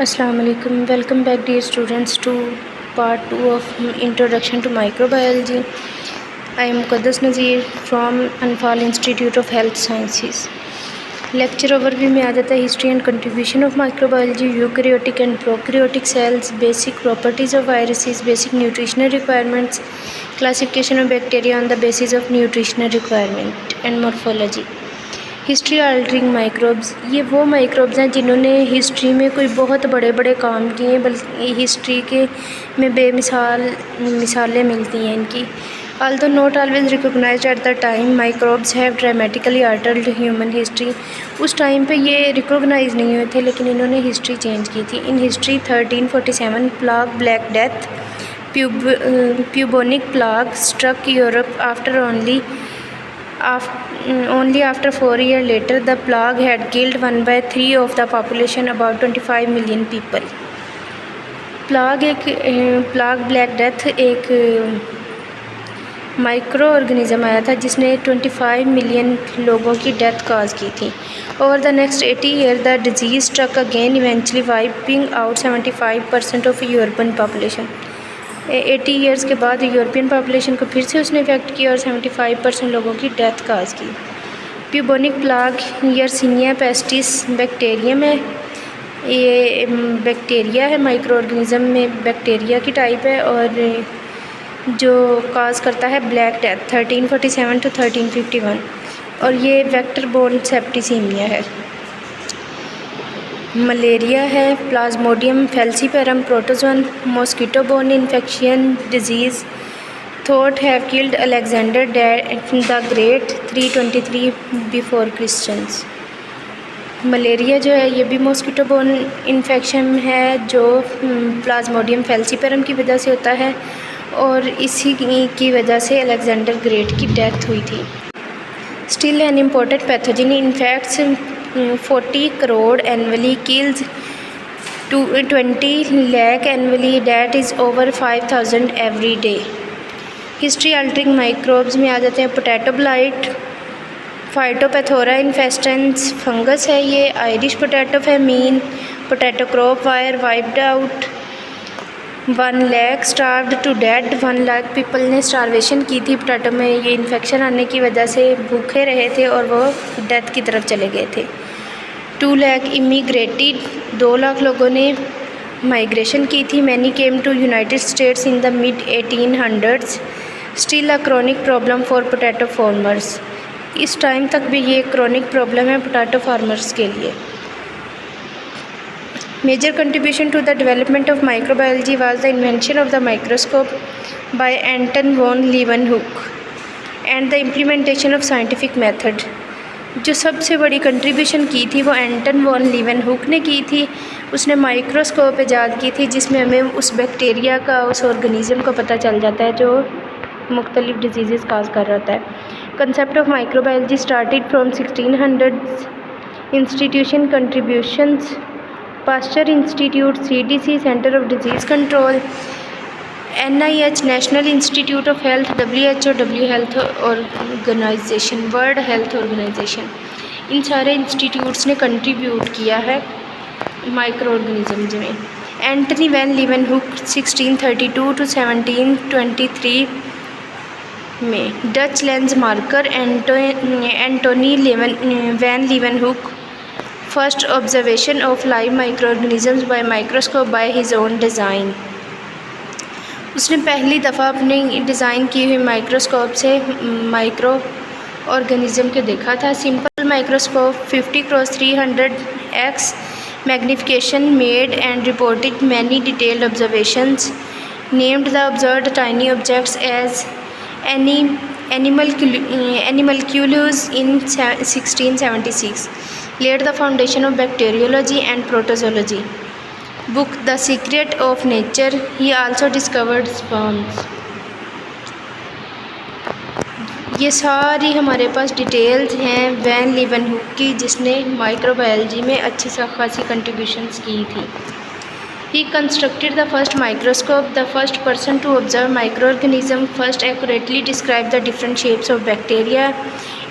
Assalamu alaikum. Welcome back, dear students, to part 2 of Introduction to Microbiology. I am Muqaddas Nazir from Anfal Institute of Health Sciences. Lecture overview में आ जाता है history and contribution of microbiology, eukaryotic and prokaryotic cells, basic properties of viruses, basic nutritional requirements, classification of bacteria on the basis of nutritional requirement and morphology. History altering microbes, ये वो microbes हैं जिन्होंने history में कोई बहुत बड़े बड़े काम किए हैं, बल्कि हिस्ट्री के में बेमिसाल मिसालें मिलती हैं इनकी। although not always recognized at the time, microbes have dramatically altered human history। उस टाइम पे ये रिकॉग्नाइज नहीं हुए थे, लेकिन इन्होंने हिस्ट्री चेंज की थी। In history 1347 plague black death bubonic plague struck Europe after only after 4 years later the plague had killed 1/3 of the population, about 25 million people। Plague black death एक माइक्रो ऑर्गेनिज़म आया था जिसने 25 million लोगों की death cause की थी। Over the next 80 year the disease struck again, eventually wiping out 75% of European population. 80 years के बाद यूरोपियन पॉपुलेशन को फिर से उसने इफेक्ट किया और 75% लोगों की डेथ काज की। प्यूबोनिक प्लाग यर्सिनिया पेस्टिस बैक्टीरियम है। ये बैक्टीरिया है, माइक्रो ऑर्गेनिज़म में बैक्टीरिया की टाइप है और जो काज करता है ब्लैक डेथ 1347 to 1351, और ये वेक्टर बोर्न सेप्टिसीमिया है। मलेरिया है, plasmodium falciparum protozoan, mosquito borne infection disease thought have killed Alexander the Great 323 before Christians. Malaria जो है ये भी मॉस्किटो बोर्न इन्फेक्शन है जो प्लाज्मोडियम फैल्सीपेरम की वजह से होता है, और इसी की वजह से अलेक्जेंडर ग्रेट की डेथ हुई थी। Still an important pathogen infects 40 crore annually, kills 20 lakh annually, that is over 5000 every day. History altering microbes में आ जाते हैं potato blight, phytophthora infestans fungus है ये, Irish potato famine, potato crop were wiped out, 1 lakh starved to dead, 1 lakh people ने starvation की थी potato में। ये इन्फेक्शन आने की वजह से भूखे रहे थे और वो डेथ की तरफ चले गए थे। 2 लाख इमिग्रेटेड, 2 लाख लोगों ने माइग्रेशन की थी। Many came to United States in the mid 1800s, still a chronic problem for potato farmers. इस टाइम तक भी ये क्रॉनिक प्रॉब्लम है पोटैटो फार्मर्स के लिए। Major contribution to the development of microbiology was the invention of the microscope by Anton von Leeuwenhoek and the implementation of scientific method। जो सबसे बड़ी कंट्रीब्यूशन की थी वो एंटन वॉन लीवेनहुक ने की थी। उसने माइक्रोस्कोप ईजाद की थी जिसमें हमें उस बैक्टीरिया का, उस ऑर्गेनिज़म का पता चल जाता है जो मुख्तलिफ डिजीज़ काज कर रहा है। Concept of microbiology started from 1600s। Institution contributions Pasteur Institute, CDC centre of disease control, NIH National Institute of Health, WHO health organisation, World Health Organisation, इन सारे इंस्टीट्यूट्स ने कंट्रीब्यूट किया है माइक्रो ऑर्गेनिज़म्स में। Antony van Leeuwenhoek 1632 to 1723 में, Dutch lens maker Antonie van Leeuwenhoek, first observation of live micro organisms by microscope by his own design. उसने पहली दफ़ा अपने डिज़ाइन की हुई माइक्रोस्कोप से माइक्रो ऑर्गेनिज़म के देखा था। Simple microscope 50x300x magnification made and reported many detailed observations, named the observed tiny objects as animalcules in 1676, laid the foundation of bacteriology and protozoology। Book The Secret of Nature, he also discovered sperms। ये सारी हमारे पास details हैं van Leeuwenhoek की, जिसने microbiology में अच्छी खासी contributions की थी। He constructed the first microscope, the first person to observe microorganisms, first accurately described the different shapes of bacteria।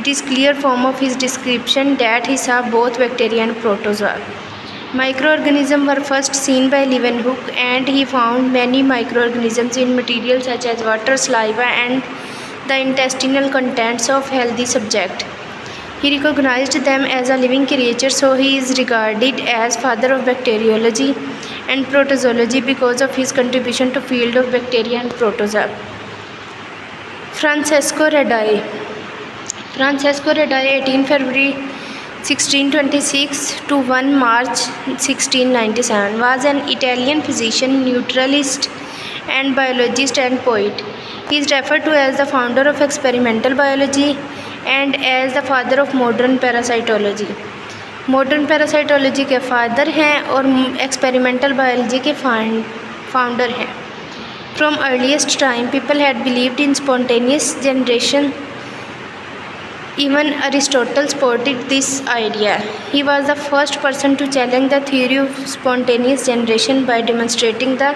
It is clear from of his description that he saw both bacteria and protozoa। Microorganisms were first seen by Leeuwenhoek, and he found many microorganisms in materials such as water, saliva, and the intestinal contents of healthy subjects. He recognized them as a living creature, so he is regarded as father of bacteriology and protozoology because of his contribution to field of bacteria and protozoa. Francesco Redi. Francesco Redi, 18 February 1626 to 1 March 1697, was an Italian physician, naturalist, and biologist and poet. He is referred to as the founder of experimental biology and as the father of modern parasitology. Modern parasitology के father हैं और experimental biology के founder हैं. From earliest time people had believed in spontaneous generation. Even Aristotle supported this idea. He was the first person to challenge the theory of spontaneous generation by demonstrating the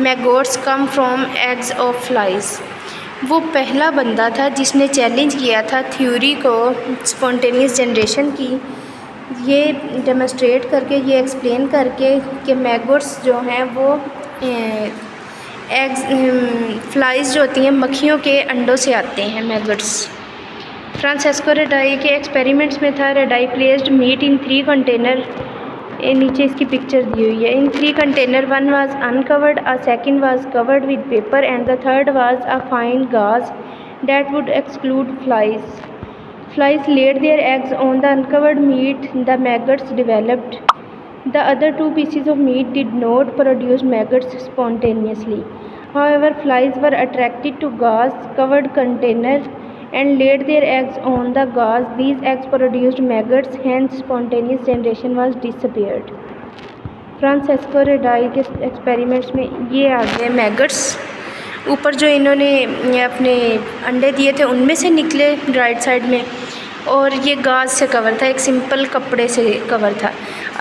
maggots come from eggs of flies. वो पहला बंदा था जिसने challenge किया था theory को spontaneous generation की, ये डेमोस्ट्रेट करके, ये एक्सप्लेन करके कि मैगोट्स जो हैं वो एग्स फ्लाइज जो होती हैं मक्खियों के अंडों से आते हैं मैगोट्स. फ्रांसेस्को रेडाई के एक्सपेरिमेंट्स में था. Redi placed meat in 3 container. नीचे इसकी पिक्चर दी हुई है. In 3 container, 1 was uncovered, a second was covered with paper and the third was a fine gauze that would exclude flies. Flies laid their eggs on the uncovered meat. The maggots developed. The other 2 pieces of meat did not produce maggots spontaneously. However, flies were attracted to gauze-covered container and laid their eggs on the gauze. These eggs produced maggots, hence spontaneous generation was disappeared. Francesco Redi के experiments में ये आ गए maggots. ऊपर जो इन्होंने अपने अंडे दिए थे उनमें से निकले राइट साइड में, और ये गाज से कवर था, एक सिंपल कपड़े से कवर था.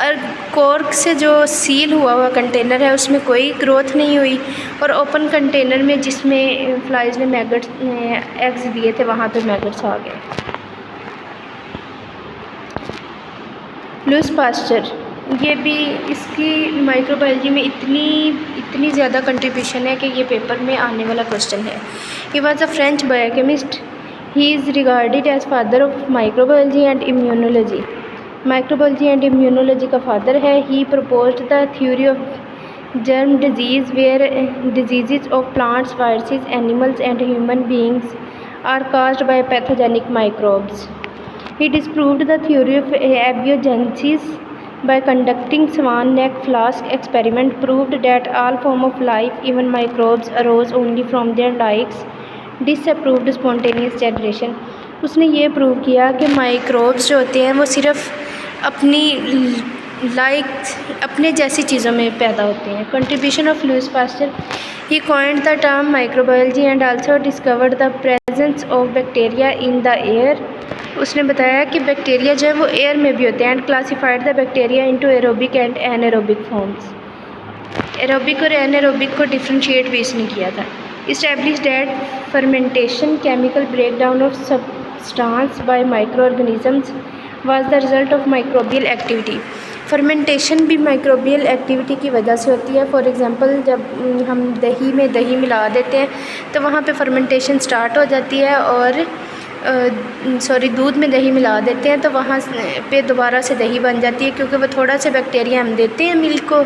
और कॉर्क से जो सील हुआ कंटेनर है उसमें कोई ग्रोथ नहीं हुई, और ओपन कंटेनर में जिसमें फ्लाइज ने मैगट्स एग्स दिए थे वहाँ पे मैगट्स आ गए. लुईस पास्चर, ये भी इसकी माइक्रोबायोलॉजी में इतनी ज़्यादा कंट्रीब्यूशन है कि ये पेपर में आने वाला क्वेश्चन है. He was a French biochemist. He is regarded as father of microbiology and immunology. Microbiology and immunology का फादर है. He proposed the theory of germ disease where disease of plants, viruses, animals and human beings are caused by pathogenic microbes. He disproved the theory of abiogenesis by conducting swan neck flask experiment, proved that all form of life, even microbes, arose only from their likes. Disapproved spontaneous generation. उसने ये prove किया कि microbes जो होते हैं वो सिर्फ अपने जैसी चीज़ों में पैदा होते हैं. Contribution of Lewis pasture. He coined the term microbiology and also discovered the presence of bacteria in the air. उसने बताया कि बैक्टीरिया जो है वो एयर में भी होते हैं. And classified the bacteria into aerobic and anaerobic forms. Aerobic और एनारोबिक को डिफ्रेंशिएट भी इसने किया था. Establish that fermentation, chemical breakdown of substance by microorganisms was the result of microbial activity. Fermentation भी माइक्रोबियल एक्टिविटी की वजह से होती है. फॉर एग्ज़ाम्पल, जब हम दही में दही मिला देते हैं तो वहाँ पे फर्मेंटेशन स्टार्ट हो जाती है, और दूध में दही मिला देते हैं तो वहाँ पे दोबारा से दही बन जाती है, क्योंकि वो थोड़ा से बैक्टीरिया हम देते हैं मिल्क को,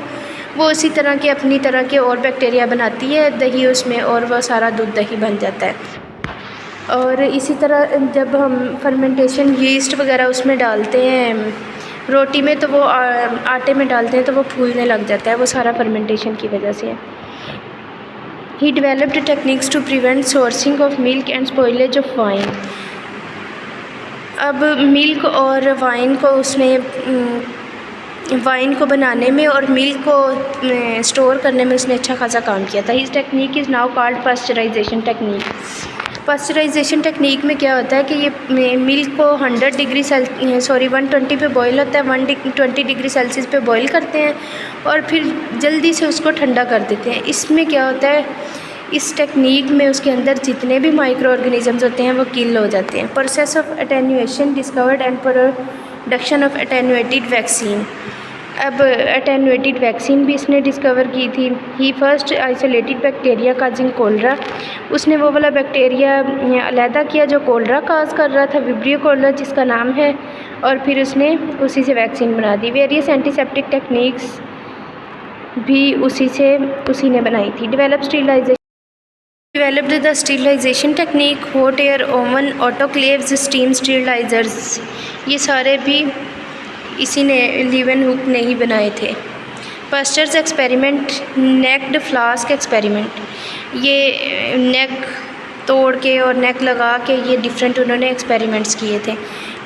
वो उसी तरह के अपनी तरह के और बैक्टीरिया बनाती है दही उसमें, और वह सारा दूध दही बन जाता है. और इसी तरह जब हम फर्मेंटेशन यीस्ट वगैरह उसमें डालते हैं रोटी में, तो वो आटे में डालते हैं तो वो फूलने लग जाता है. वो सारा फर्मेंटेशन की वजह से है. He developed techniques to prevent souring of milk and spoilage of wine. अब मिल्क और वाइन को उसने वाइन को बनाने में और मिल्क को स्टोर करने में उसने अच्छा खासा काम किया था. His technique is now called pasteurization technique. Pasteurization technique में क्या होता है कि ये मिल्क को 120 पे बॉईल होता है, 120 डिग्री सेल्सियस पे बॉईल करते हैं और फिर जल्दी से उसको ठंडा कर देते हैं. इसमें क्या होता है, इस टेक्निक में उसके अंदर जितने भी माइक्रो ऑर्गेनिजम्स होते हैं वो किल हो जाते हैं. Process of attenuation discovered and production of attenuated vaccine. अब अटेनुएटेड वैक्सीन भी इसने डिस्कवर की थी। He first isolated bacteria causing cholera, उसने वो वाला बैक्टीरिया अलहदा किया जो कोलरा काज कर रहा था, विब्रियो कोलरा जिसका नाम है, और फिर उसने उसी से वैक्सीन बना दी। वेरियस एंटीसेप्टिक टेक्निक्स भी उसी ने बनाई थी। Developed the sterilisation technique, hot air oven, autoclaves, steam sterilisers, ये सारे भी इसी ने लीवेनहुक ने ही बनाए थे। Pasteur's experiment, necked flask experiment, ये नेक तोड़ के और नेक लगा के ये डिफरेंट उन्होंने एक्सपेरिमेंट्स किए थे,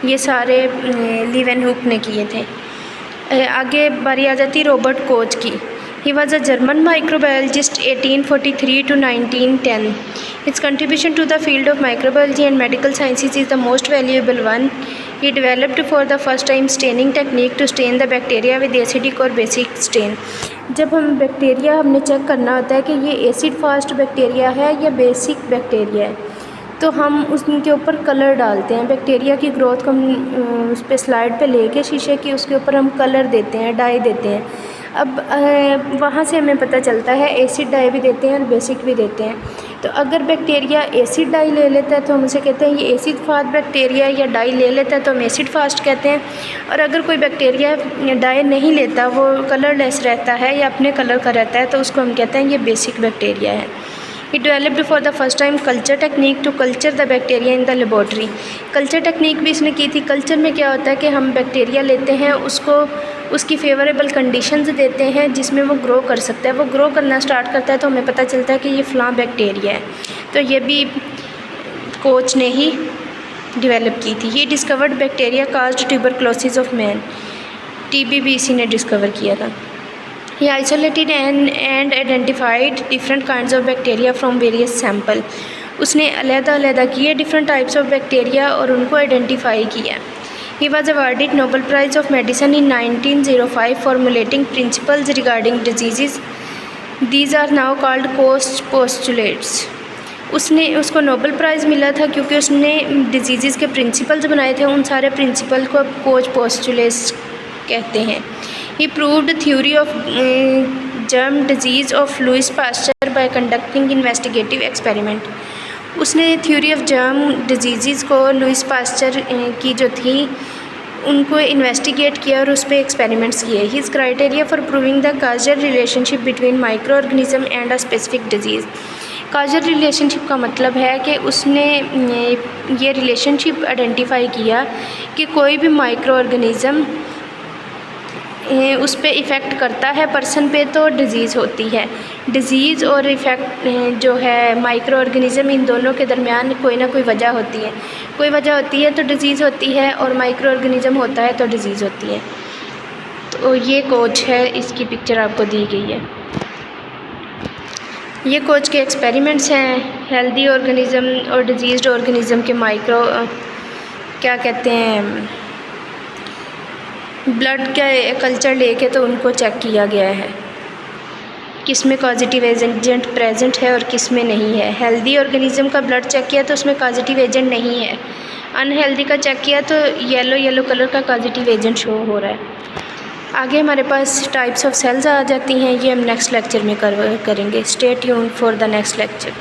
ये सारे लीवेनहुक ने किए थे। आगे बारी आ जाती रॉबर्ट कोच की। He was a German microbiologist 1843 to 1910. His contribution to the field of microbiology and medical sciences is the most valuable one. He developed for the first time staining technique to stain the bacteria with acidic और basic stain. जब हम bacteria हमने check करना होता है कि ये acid fast bacteria है या बेसिक बैक्टीरिया है, तो हम उसके ऊपर कलर डालते हैं। बैक्टीरिया की ग्रोथ को हम उस पर स्लाइड पे लेके शीशे की उसके ऊपर हम कलर देते हैं, डाई देते हैं। अब वहाँ से हमें पता चलता है एसिड डाई भी देते हैं और बेसिक भी देते हैं। तो अगर बैक्टीरिया एसिड डाई ले लेता है तो हम उसे कहते हैं ये एसिड फास्ट बैक्टीरिया, या डाई ले लेता है तो हम एसिड फास्ट कहते हैं। और अगर कोई बैक्टीरिया डाई नहीं लेता, वो कलरलेस रहता है या अपने कलर का रहता है, तो उसको हम कहते हैं ये बेसिक बैक्टीरिया है। He developed for the first time culture technique to culture the bacteria in the laboratory. Culture technique भी इसने की थी। कल्चर में क्या होता है कि हम बैक्टीरिया लेते हैं, उसको उसकी फेवरेबल कंडीशंस देते हैं जिसमें वो ग्रो कर सकता है। वो ग्रो करना स्टार्ट करता है तो हमें पता चलता है कि ये फ़लाँ बैक्टीरिया है। तो ये भी कोच ने ही डेवलप की थी। ये discovered bacteria caused tuberculosis of man, TB भी इसी ने डिस्कवर किया था। He isolated and identified different kinds of bacteria from various sample. उसने अलग-अलग किए डिफरेंट टाइप्स ऑफ बैक्टीरिया और उनको आइडेंटिफाई किया। He was awarded Nobel Prize of Medicine in 1905 formulating principles regarding diseases. These are now called Koch postulates. उसको Nobel prize मिला था क्योंकि उसने डिजीज़ के प्रिंसिपल्स बनाए थे। उन सारे प्रिंसिपल को कोच पोस्टुलेट्स कहते हैं। He proved theory of germ disease of Louis Pasteur by conducting investigative experiment. उसने theory of germ diseases को लुइस पास्चर की जो थी उनको इन्वेस्टिगेट किया और उस पर एक्सपेरिमेंट्स किए। His criteria for proving the causal relationship between microorganism and a specific disease. Kajal relationship का मतलब है कि उसने ये रिलेशनशिप आइडेंटिफाई किया कि कोई भी माइक्रो ऑर्गेनिज़म उस पर इफ़ेक्ट करता है पर्सन पे तो डिज़ीज़ होती है। डिज़ीज़ और इफ़ेक्ट जो है माइक्रो ऑर्गेनिज़म, इन दोनों के दरमियान कोई ना कोई वजह होती है। कोई वजह होती है तो डिज़ीज़ होती है, और माइक्रो ऑर्गेनिज़म होता है तो डिज़ीज़ होती है। तो ये कोच है, इसकी पिक्चर आपको दी गई है। ये कोच के एक्सपेरिमेंट्स हैं। हेल्दी ऑर्गेनिज़म और डिजीज़्ड ऑर्गेनिज़म के माइक्रो क्या कहते हैं ब्लड का कल्चर लेके तो उनको चेक किया गया है किस में पॉजिटिव एजेंट प्रेजेंट है और किस में नहीं है। हेल्दी ऑर्गेनिज़म का ब्लड चेक किया तो उसमें पॉजिटिव एजेंट नहीं है। अनहेल्दी का चेक किया तो येलो कलर का पॉजिटिव एजेंट शो हो रहा है। आगे हमारे पास टाइप्स ऑफ सेल्स आ जाती हैं, ये हम नेक्स्ट लेक्चर में करेंगे। Stay tuned for the next lecture.